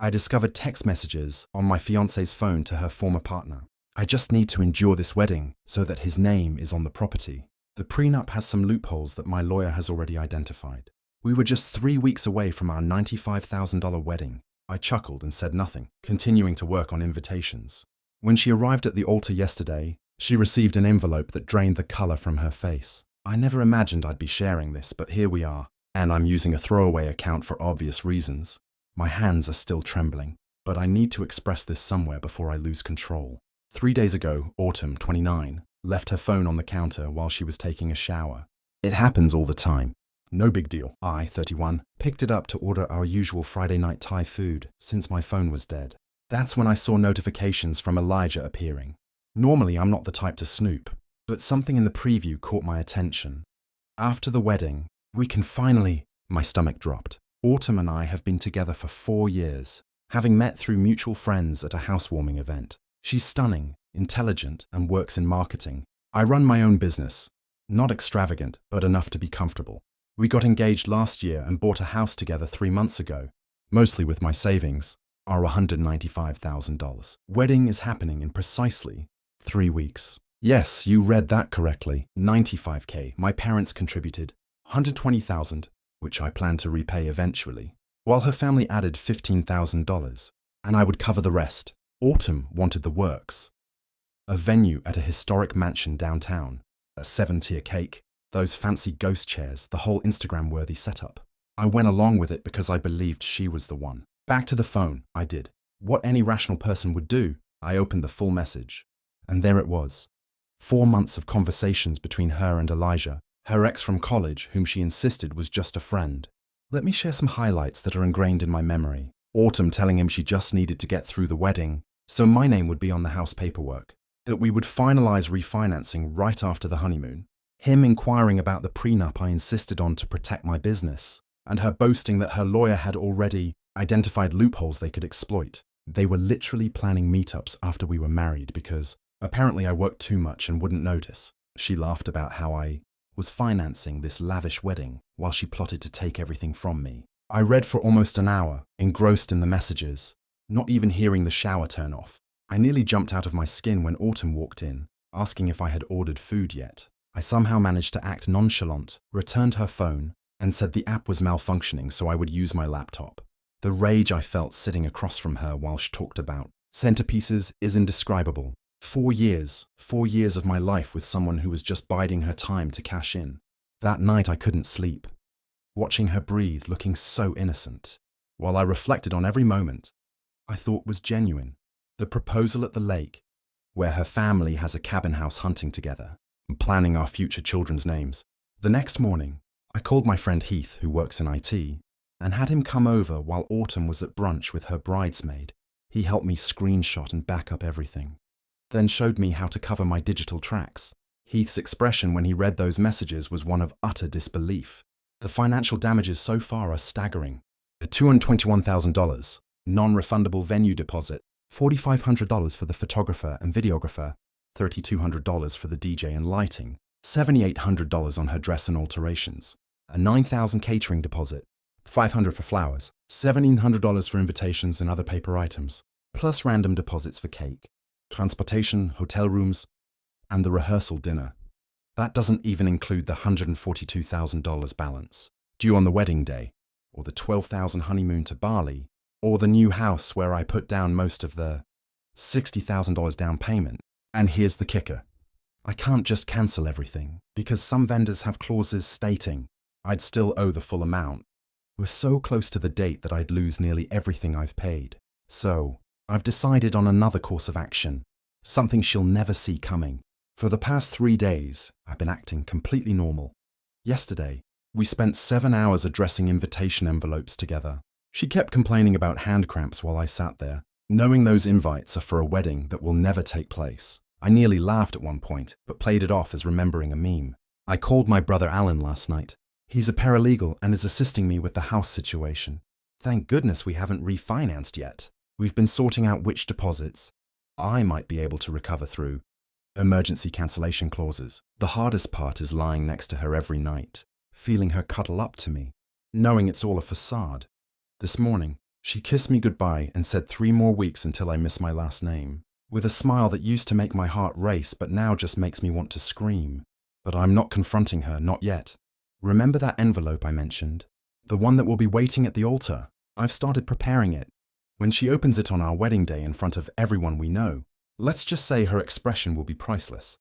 I discovered text messages on my fiancé's phone to her former partner. I just need to endure this wedding so that his name is on the property. The prenup has some loopholes that my lawyer has already identified. We were just 3 weeks away from our $95,000 wedding. I chuckled and said nothing, continuing to work on invitations. When she arrived at the altar yesterday, she received an envelope that drained the color from her face. I never imagined I'd be sharing this, but here we are, and I'm using a throwaway account for obvious reasons. My hands are still trembling, but I need to express this somewhere before I lose control. 3 days ago, Autumn, 29, left her phone on the counter while she was taking a shower. It happens all the time. No big deal. I, 31, picked it up to order our usual Friday night Thai food since my phone was dead. That's when I saw notifications from Elijah appearing. Normally, I'm not the type to snoop, but something in the preview caught my attention. After the wedding, we can finally... My stomach dropped. Autumn and I have been together for 4 years, having met through mutual friends at a housewarming event. She's stunning, intelligent, and works in marketing. I run my own business. Not extravagant, but enough to be comfortable. We got engaged last year and bought a house together 3 months ago, mostly with my savings, our $195,000. Wedding is happening in precisely 3 weeks. Yes, you read that correctly. $95K. My parents contributed $120,000, which I plan to repay eventually, while her family added $15,000, and I would cover the rest. Autumn wanted the works. A venue at a historic mansion downtown, a 7-tier cake, those fancy ghost chairs, the whole Instagram-worthy setup. I went along with it because I believed she was the one. Back to the phone, I did. What any rational person would do. I opened the full message. And there it was. 4 months of conversations between her and Elijah, her ex from college, whom she insisted was just a friend. Let me share some highlights that are ingrained in my memory. Autumn telling him she just needed to get through the wedding, so my name would be on the house paperwork. That we would finalize refinancing right after the honeymoon. Him inquiring about the prenup I insisted on to protect my business, and her boasting that her lawyer had already identified loopholes they could exploit. They were literally planning meetups after we were married because apparently I worked too much and wouldn't notice. She laughed about how I was financing this lavish wedding while she plotted to take everything from me. I read for almost an hour, engrossed in the messages, not even hearing the shower turn off. I nearly jumped out of my skin when Autumn walked in, asking if I had ordered food yet. I somehow managed to act nonchalant, returned her phone, and said the app was malfunctioning so I would use my laptop. The rage I felt sitting across from her while she talked about centerpieces is indescribable. 4 years of my life with someone who was just biding her time to cash in. That night I couldn't sleep, watching her breathe, looking so innocent. While I reflected on every moment I thought was genuine. The proposal at the lake, where her family has a cabin house hunting together, and planning our future children's names. The next morning, I called my friend Heath, who works in IT, and had him come over while Autumn was at brunch with her bridesmaid. He helped me screenshot and back up everything, then showed me how to cover my digital tracks. Heath's expression when he read those messages was one of utter disbelief. The financial damages so far are staggering. A $221,000 non-refundable venue deposit, $4,500 for the photographer and videographer, $3,200 for the DJ and lighting, $7,800 on her dress and alterations, a $9,000 catering deposit, $500 for flowers, $1,700 for invitations and other paper items, plus random deposits for cake, transportation, hotel rooms, and the rehearsal dinner. That doesn't even include the $142,000 balance due on the wedding day, or the $12,000 honeymoon to Bali, or the new house where I put down most of the $60,000 down payment. And here's the kicker. I can't just cancel everything, because some vendors have clauses stating I'd still owe the full amount. We're so close to the date that I'd lose nearly everything I've paid. So, I've decided on another course of action, something she'll never see coming. For the past 3 days, I've been acting completely normal. Yesterday, we spent 7 hours addressing invitation envelopes together. She kept complaining about hand cramps while I sat there, knowing those invites are for a wedding that will never take place. I nearly laughed at one point, but played it off as remembering a meme. I called my brother Alan last night. He's a paralegal and is assisting me with the house situation. Thank goodness we haven't refinanced yet. We've been sorting out which deposits I might be able to recover through emergency cancellation clauses. The hardest part is lying next to her every night, feeling her cuddle up to me, knowing it's all a facade. This morning, She kissed me goodbye and said 3 more weeks until I miss my last name, with a smile that used to make my heart race but now just makes me want to scream. But I'm not confronting her, not yet. Remember that envelope I mentioned? The one that will be waiting at the altar? I've started preparing it. When she opens it on our wedding day in front of everyone we know, let's just say her expression will be priceless.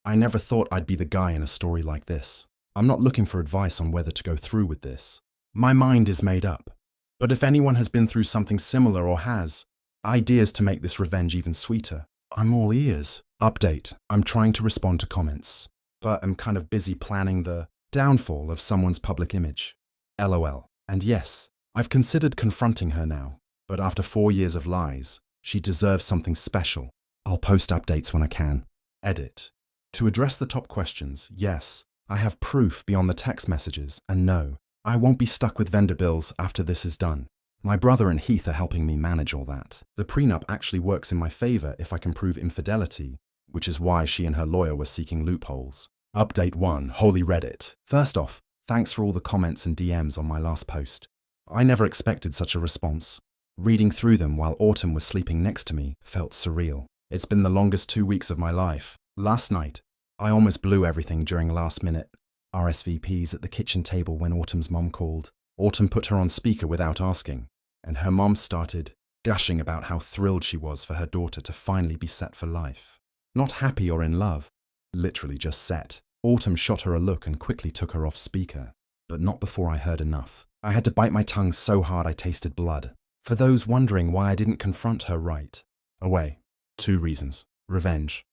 I never thought I'd be the guy in a story like this. I'm not looking for advice on whether to go through with this. My mind is made up. But if anyone has been through something similar or has ideas to make this revenge even sweeter, I'm all ears. Update. I'm trying to respond to comments, but I'm kind of busy planning the downfall of someone's public image. LOL. And yes, I've considered confronting her now, but after 4 years of lies, she deserves something special. I'll post updates when I can. Edit. To address the top questions, yes, I have proof beyond the text messages, and no, I won't be stuck with vendor bills after this is done. My brother and Heath are helping me manage all that. The prenup actually works in my favor if I can prove infidelity, which is why she and her lawyer were seeking loopholes. Update 1. Holy Reddit. First off, thanks for all the comments and DMs on my last post. I never expected such a response. Reading through them while Autumn was sleeping next to me felt surreal. It's been the longest 2 weeks of my life. Last night, I almost blew everything during last-minute RSVPs at the kitchen table when Autumn's mom called. Autumn put her on speaker without asking, and her mom started gushing about how thrilled she was for her daughter to finally be set for life. Not happy or in love, literally just set. Autumn shot her a look and quickly took her off speaker, but not before I heard enough. I had to bite my tongue so hard I tasted blood. For those wondering why I didn't confront her right away, 2 reasons. Revenge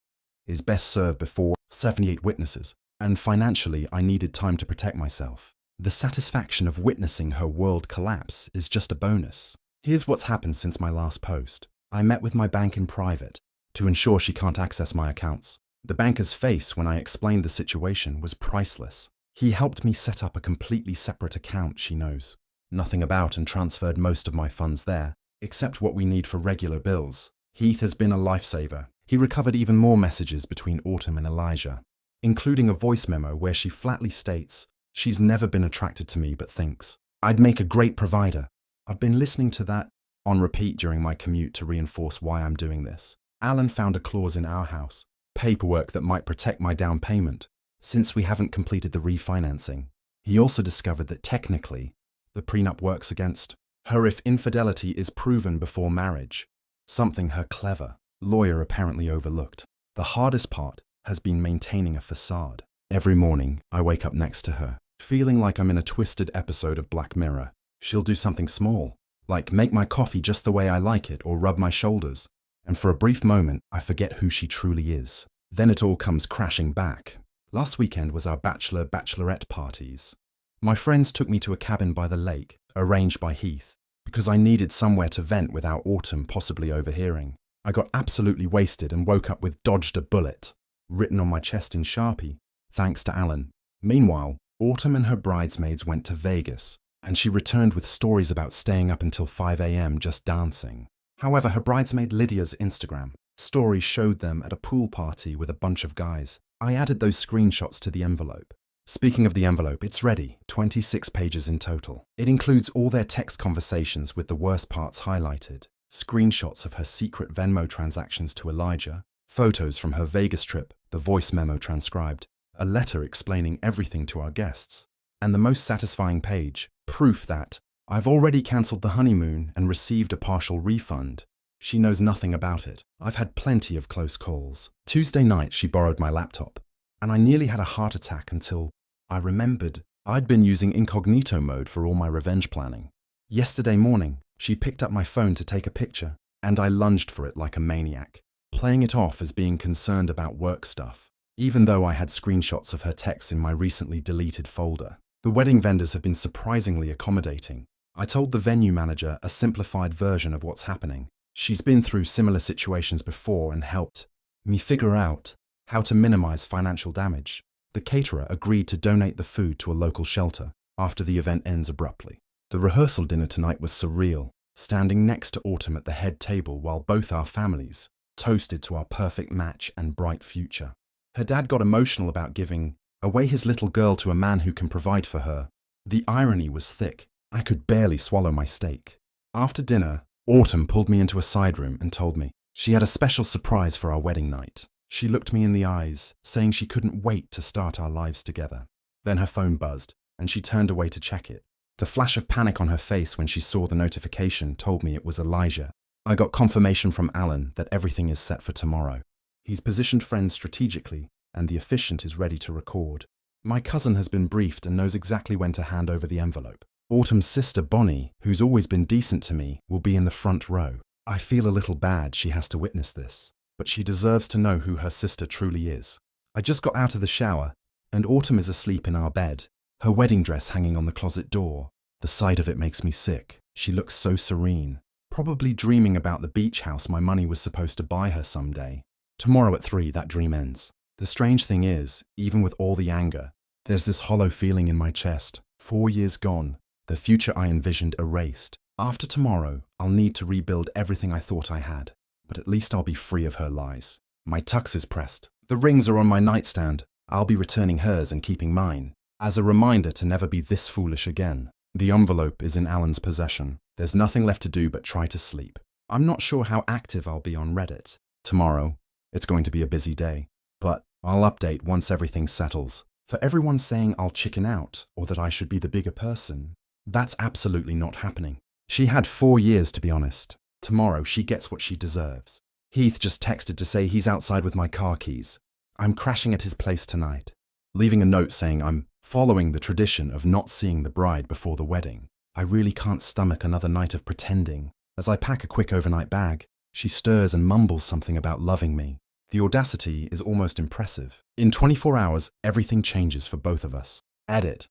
is best served before 78 witnesses, and financially I needed time to protect myself. The satisfaction of witnessing her world collapse is just a bonus. Here's what's happened since my last post. I met with my bank in private to ensure she can't access my accounts. The banker's face when I explained the situation was priceless. He helped me set up a completely separate account she knows nothing about and transferred most of my funds there, except what we need for regular bills. Heath has been a lifesaver. He recovered even more messages between Autumn and Elijah, including a voice memo where she flatly states she's never been attracted to me but thinks I'd make a great provider. I've been listening to that on repeat during my commute to reinforce why I'm doing this. Alan found a clause in our house, paperwork that might protect my down payment, since we haven't completed the refinancing. He also discovered that technically, the prenup works against her if infidelity is proven before marriage, something her clever lawyer apparently overlooked. The hardest part has been maintaining a facade. Every morning, I wake up next to her, feeling like I'm in a twisted episode of Black Mirror. She'll do something small, like make my coffee just the way I like it or rub my shoulders, and for a brief moment, I forget who she truly is. Then it all comes crashing back. Last weekend was our bachelorette parties. My friends took me to a cabin by the lake, arranged by Heath, because I needed somewhere to vent without Autumn possibly overhearing. I got absolutely wasted and woke up with "dodged a bullet" written on my chest in Sharpie, thanks to Alan. Meanwhile, Autumn and her bridesmaids went to Vegas, and she returned with stories about staying up until 5 a.m. just dancing. However, her bridesmaid Lydia's Instagram story showed them at a pool party with a bunch of guys. I added those screenshots to the envelope. Speaking of the envelope, it's ready, 26 pages in total. It includes all their text conversations with the worst parts highlighted, screenshots of her secret Venmo transactions to Elijah, photos from her Vegas trip, the voice memo transcribed, a letter explaining everything to our guests, and the most satisfying page, proof that I've already cancelled the honeymoon and received a partial refund. She knows nothing about it. I've had plenty of close calls. Tuesday night, she borrowed my laptop, and I nearly had a heart attack until I remembered I'd been using incognito mode for all my revenge planning. Yesterday morning, she picked up my phone to take a picture, and I lunged for it like a maniac, playing it off as being concerned about work stuff, even though I had screenshots of her texts in my recently deleted folder. The wedding vendors have been surprisingly accommodating. I told the venue manager a simplified version of what's happening. She's been through similar situations before and helped me figure out how to minimize financial damage. The caterer agreed to donate the food to a local shelter after the event ends abruptly. The rehearsal dinner tonight was surreal, standing next to Autumn at the head table while both our families toasted to our perfect match and bright future. Her dad got emotional about giving away his little girl to a man who can provide for her. The irony was thick. I could barely swallow my steak. After dinner, Autumn pulled me into a side room and told me she had a special surprise for our wedding night. She looked me in the eyes, saying she couldn't wait to start our lives together. Then her phone buzzed, and she turned away to check it. The flash of panic on her face when she saw the notification told me it was Elijah. I got confirmation from Alan that everything is set for tomorrow. He's positioned friends strategically, and the officiant is ready to record. My cousin has been briefed and knows exactly when to hand over the envelope. Autumn's sister Bonnie, who's always been decent to me, will be in the front row. I feel a little bad she has to witness this, but she deserves to know who her sister truly is. I just got out of the shower, and Autumn is asleep in our bed, her wedding dress hanging on the closet door. The sight of it makes me sick. She looks so serene, probably dreaming about the beach house my money was supposed to buy her someday. Tomorrow at 3, that dream ends. The strange thing is, even with all the anger, there's this hollow feeling in my chest. 4 years gone, the future I envisioned erased. After tomorrow, I'll need to rebuild everything I thought I had, but at least I'll be free of her lies. My tux is pressed. The rings are on my nightstand. I'll be returning hers and keeping mine, as a reminder to never be this foolish again. The envelope is in Alan's possession. There's nothing left to do but try to sleep. I'm not sure how active I'll be on Reddit. Tomorrow, it's going to be a busy day, but I'll update once everything settles. For everyone saying I'll chicken out or that I should be the bigger person, that's absolutely not happening. She had 4 years, to be honest. Tomorrow, she gets what she deserves. Heath just texted to say he's outside with my car keys. I'm crashing at his place tonight, leaving a note saying I'm following the tradition of not seeing the bride before the wedding. I really can't stomach another night of pretending. As I pack a quick overnight bag, she stirs and mumbles something about loving me. The audacity is almost impressive. In 24 hours, everything changes for both of us. Edit.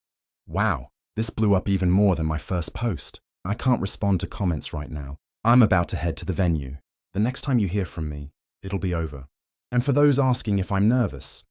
Wow, this blew up even more than my first post. I can't respond to comments right now. I'm about to head to the venue. The next time you hear from me, it'll be over. And for those asking if I'm nervous,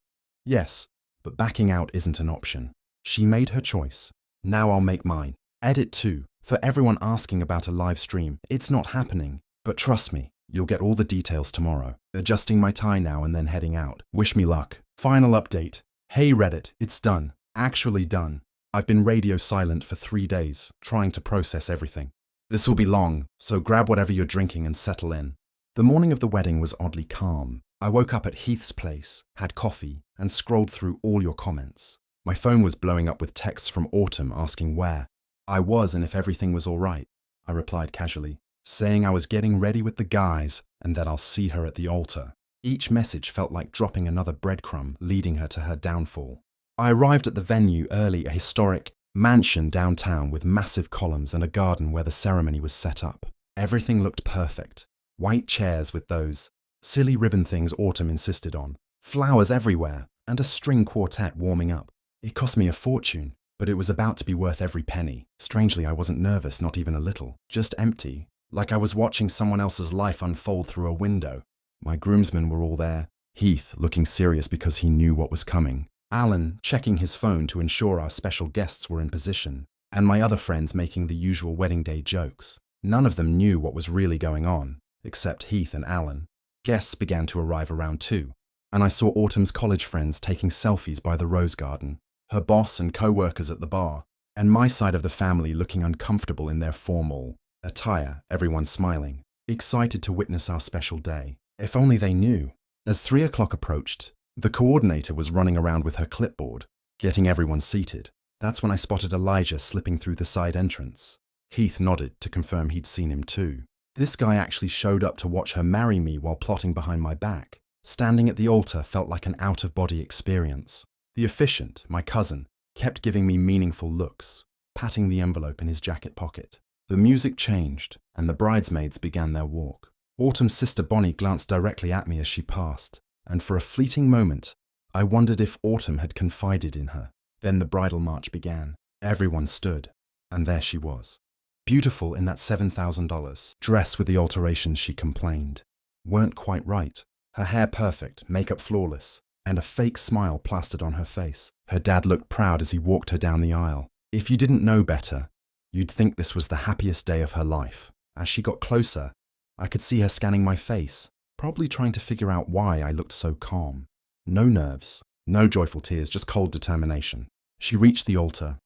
yes, but backing out isn't an option. She made her choice. Now I'll make mine. Edit 2. For everyone asking about a live stream, it's not happening. But trust me, you'll get all the details tomorrow. Adjusting my tie now and then heading out. Wish me luck. Final update. Hey Reddit, it's done. Actually done. I've been radio silent for 3 days, trying to process everything. This will be long, so grab whatever you're drinking and settle in. The morning of the wedding was oddly calm. I woke up at Heath's place, had coffee, and scrolled through all your comments. My phone was blowing up with texts from Autumn asking where I was and if everything was all right. I replied casually, saying I was getting ready with the guys and that I'll see her at the altar. Each message felt like dropping another breadcrumb, leading her to her downfall. I arrived at the venue early, a historic mansion downtown with massive columns and a garden where the ceremony was set up. Everything looked perfect. White chairs with those silly ribbon things Autumn insisted on, flowers everywhere, and a string quartet warming up. It cost me a fortune, but it was about to be worth every penny. Strangely, I wasn't nervous, not even a little, just empty, like I was watching someone else's life unfold through a window. My groomsmen were all there, Heath looking serious because he knew what was coming, Alan checking his phone to ensure our special guests were in position, and my other friends making the usual wedding day jokes. None of them knew what was really going on, except Heath and Alan. Guests began to arrive around 2, and I saw Autumn's college friends taking selfies by the rose garden, her boss and co-workers at the bar, and my side of the family looking uncomfortable in their formal attire, everyone smiling, excited to witness our special day. If only they knew. As 3 o'clock approached, the coordinator was running around with her clipboard, getting everyone seated. That's when I spotted Elijah slipping through the side entrance. Heath nodded to confirm he'd seen him too. This guy actually showed up to watch her marry me while plotting behind my back. Standing at the altar felt like an out-of-body experience. The officiant, my cousin, kept giving me meaningful looks, patting the envelope in his jacket pocket. The music changed, and the bridesmaids began their walk. Autumn's sister Bonnie glanced directly at me as she passed, and for a fleeting moment, I wondered if Autumn had confided in her. Then the bridal march began. Everyone stood, and there she was. Beautiful in that $7,000 dress with the alterations she complained weren't quite right. Her hair perfect, makeup flawless, and a fake smile plastered on her face. Her dad looked proud as he walked her down the aisle. If you didn't know better, you'd think this was the happiest day of her life. As she got closer, I could see her scanning my face, probably trying to figure out why I looked so calm. No nerves, no joyful tears, just cold determination. She reached the altar.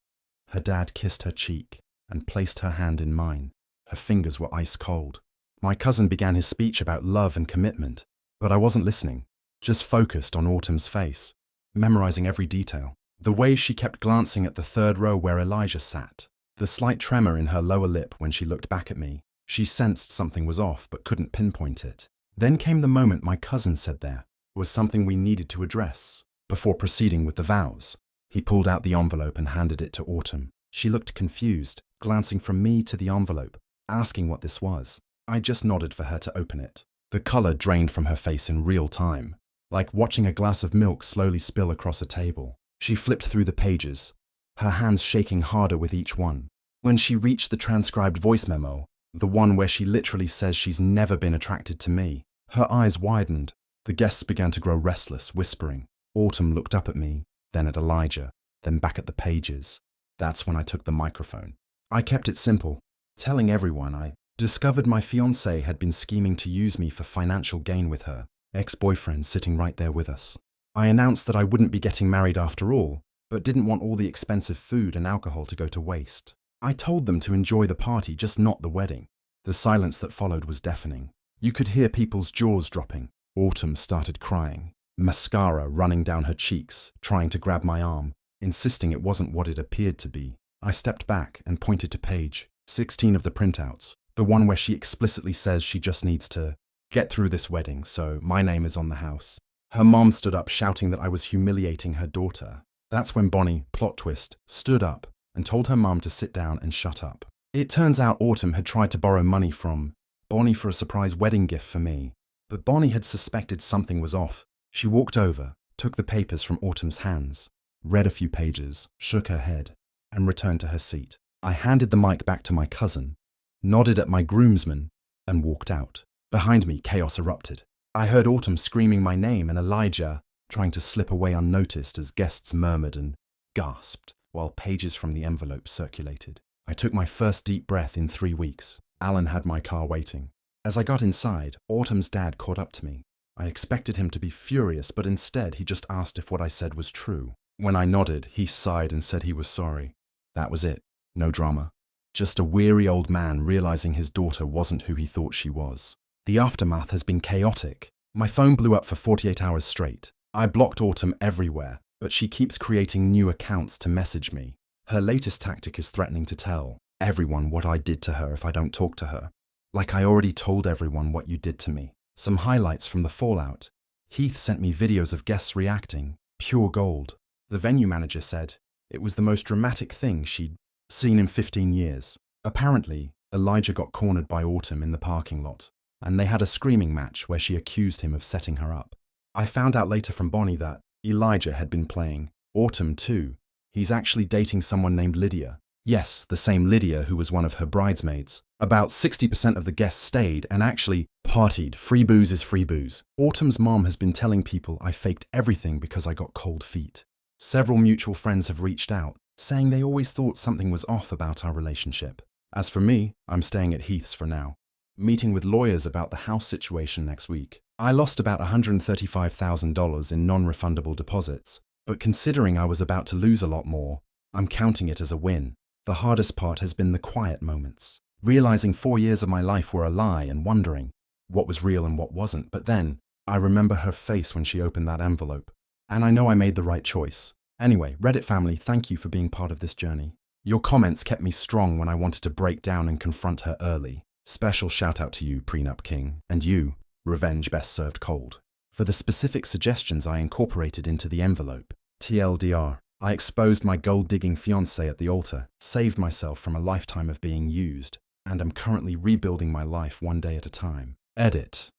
Her dad kissed her cheek and placed her hand in mine. Her fingers were ice cold. My cousin began his speech about love and commitment, but I wasn't listening, just focused on Autumn's face, memorizing every detail. The way she kept glancing at the third row where Elijah sat, the slight tremor in her lower lip when she looked back at me. She sensed something was off but couldn't pinpoint it. Then came the moment my cousin said there was something we needed to address. Before proceeding with the vows, he pulled out the envelope and handed it to Autumn. She looked confused, glancing from me to the envelope, asking what this was. I just nodded for her to open it. The color drained from her face in real time, like watching a glass of milk slowly spill across a table. She flipped through the pages, her hands shaking harder with each one. When she reached the transcribed voice memo, the one where she literally says she's never been attracted to me, her eyes widened. The guests began to grow restless, whispering. Autumn looked up at me, then at Elijah, then back at the pages. That's when I took the microphone. I kept it simple, telling everyone I discovered my fiancé had been scheming to use me for financial gain with her ex-boyfriend sitting right there with us. I announced that I wouldn't be getting married after all, but didn't want all the expensive food and alcohol to go to waste. I told them to enjoy the party, just not the wedding. The silence that followed was deafening. You could hear people's jaws dropping. Autumn started crying, mascara running down her cheeks, trying to grab my arm, insisting it wasn't what it appeared to be. I stepped back and pointed to page 16 of the printouts, the one where she explicitly says she just needs to get through this wedding, so my name is on the house. Her mom stood up shouting that I was humiliating her daughter. That's when Bonnie, plot twist, stood up and told her mom to sit down and shut up. It turns out Autumn had tried to borrow money from Bonnie for a surprise wedding gift for me, but Bonnie had suspected something was off. She walked over, took the papers from Autumn's hands, read a few pages, shook her head, and returned to her seat. I handed the mic back to my cousin, nodded at my groomsmen, and walked out. Behind me, chaos erupted. I heard Autumn screaming my name and Elijah trying to slip away unnoticed as guests murmured and gasped while pages from the envelope circulated. I took my first deep breath in 3 weeks. Alan had my car waiting. As I got inside, Autumn's dad caught up to me. I expected him to be furious, but instead he just asked if what I said was true. When I nodded, he sighed and said he was sorry. That was it. No drama. Just a weary old man realizing his daughter wasn't who he thought she was. The aftermath has been chaotic. My phone blew up for 48 hours straight. I blocked Autumn everywhere, but she keeps creating new accounts to message me. Her latest tactic is threatening to tell everyone what I did to her if I don't talk to her. Like I already told everyone what you did to me. Some highlights from the fallout. Heath sent me videos of guests reacting. Pure gold. The venue manager said it was the most dramatic thing she'd seen in 15 years. Apparently, Elijah got cornered by Autumn in the parking lot, and they had a screaming match where she accused him of setting her up. I found out later from Bonnie that Elijah had been playing Autumn too. He's actually dating someone named Lydia. Yes, the same Lydia who was one of her bridesmaids. About 60% of the guests stayed and actually partied. Free booze is free booze. Autumn's mom has been telling people I faked everything because I got cold feet. Several mutual friends have reached out, saying they always thought something was off about our relationship. As for me, I'm staying at Heath's for now. Meeting with lawyers about the house situation next week. I lost about $135,000 in non-refundable deposits, but considering I was about to lose a lot more, I'm counting it as a win. The hardest part has been the quiet moments. Realizing 4 years of my life were a lie and wondering what was real and what wasn't. But then, I remember her face when she opened that envelope. And I know I made the right choice. Anyway, Reddit family, thank you for being part of this journey. Your comments kept me strong when I wanted to break down and confront her early. Special shout out to you, Prenup King, and you, Revenge Best Served Cold, for the specific suggestions I incorporated into the envelope. TLDR, I exposed my gold-digging fiancé at the altar, saved myself from a lifetime of being used, and am currently rebuilding my life one day at a time. Edit.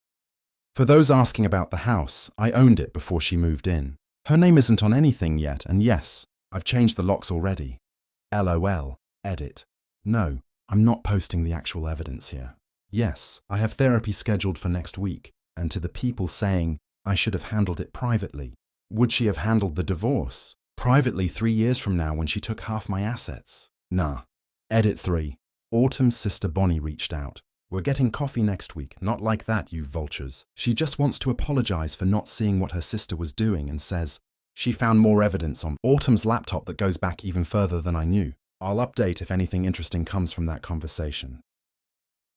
For those asking about the house, I owned it before she moved in. Her name isn't on anything yet, and yes, I've changed the locks already. LOL. Edit. No, I'm not posting the actual evidence here. Yes, I have therapy scheduled for next week, and to the people saying I should have handled it privately. Would she have handled the divorce privately 3 years from now when she took half my assets? Nah. Edit 3. Autumn's sister Bonnie reached out. We're getting coffee next week, not like that, you vultures. She just wants to apologize for not seeing what her sister was doing and says she found more evidence on Autumn's laptop that goes back even further than I knew. I'll update if anything interesting comes from that conversation.